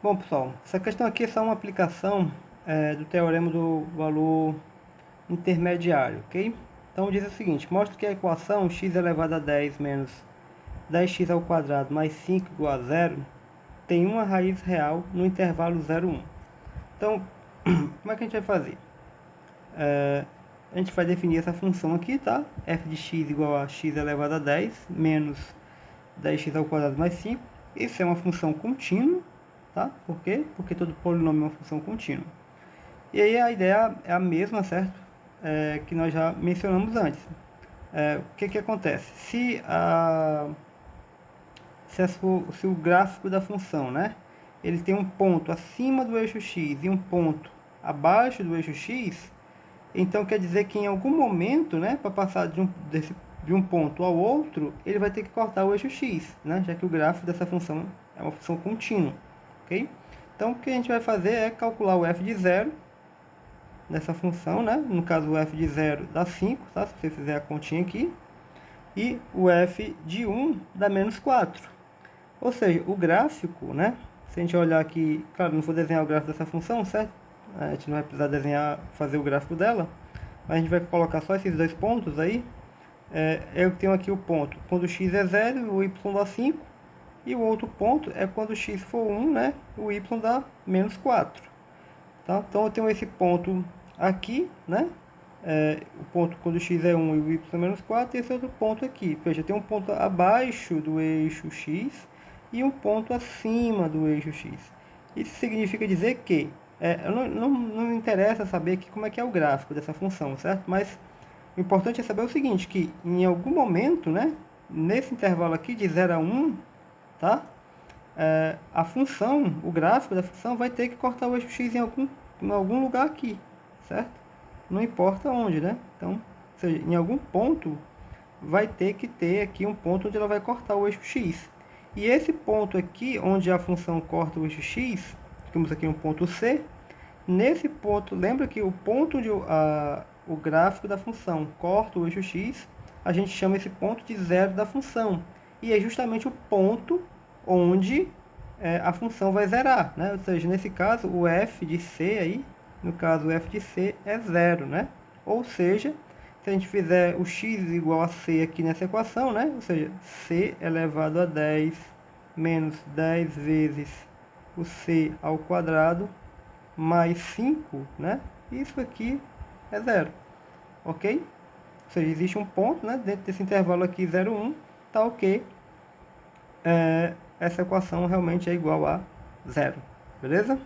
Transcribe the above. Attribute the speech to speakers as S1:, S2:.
S1: Bom, pessoal, essa questão aqui é só uma aplicação do teorema do valor intermediário, ok? Então diz o seguinte: mostra que a equação x elevado a 10 menos 10x ao quadrado mais 5 igual a zero tem uma raiz real no intervalo 0, 1. Então, como é que a gente vai fazer? A gente vai definir essa função aqui, tá? f de x igual a x elevado a 10 menos 10x ao quadrado mais 5. Isso é uma função contínua, tá? Por quê? Porque todo polinômio é uma função contínua. E aí a ideia é a mesma, certo? Que nós já mencionamos antes. O que acontece? Se o gráfico da função, né, ele tem um ponto acima do eixo x e um ponto abaixo do eixo x, então quer dizer que em algum momento, né, para passar de um ponto ao outro, ele vai ter que cortar o eixo x, né, já que o gráfico dessa função é uma função contínua, ok? Então o que a gente vai fazer é calcular o f de 0 dessa função, né, no caso o f de 0 dá 5, tá, se você fizer a continha aqui, e o f de 1 dá menos 4. Ou seja, o gráfico, né, se a gente olhar aqui, claro, não vou desenhar o gráfico dessa função, certo? A gente não vai precisar desenhar, fazer o gráfico dela, mas a gente vai colocar só esses dois pontos aí. Eu tenho aqui o ponto quando x é 0, o y dá 5, e o outro ponto é quando x for 1, né, o y dá menos 4. Tá? Então eu tenho esse ponto aqui, né, o ponto quando x é 1 e o y é menos 4, e esse outro ponto aqui. Veja, tem um ponto abaixo do eixo x e um ponto acima do eixo x. Isso significa dizer que, não me interessa saber aqui como é que é o gráfico dessa função, certo? Mas o importante é saber o seguinte, que em algum momento, né, nesse intervalo aqui de 0 a 1, tá? A função, o gráfico da função vai ter que cortar o eixo x em algum lugar aqui, certo? Não importa onde, né? Então, ou seja, em algum ponto vai ter que ter aqui um ponto onde ela vai cortar o eixo x. E esse ponto aqui, onde a função corta o eixo x, temos aqui um ponto C. Nesse ponto, lembra que o ponto onde o gráfico da função corta o eixo x, a gente chama esse ponto de zero da função. E é justamente o ponto onde a função vai zerar, né? Ou seja, nesse caso, o f de c aí, no caso, o f de c é zero, né? Ou seja, se a gente fizer o x igual a c aqui nessa equação, né? Ou seja, c elevado a 10 menos 10 vezes o c ao quadrado mais 5, né? Isso aqui é zero, ok? Ou seja, existe um ponto, né, dentro desse intervalo aqui 0, 1, tá ok. Essa equação realmente é igual a zero, beleza?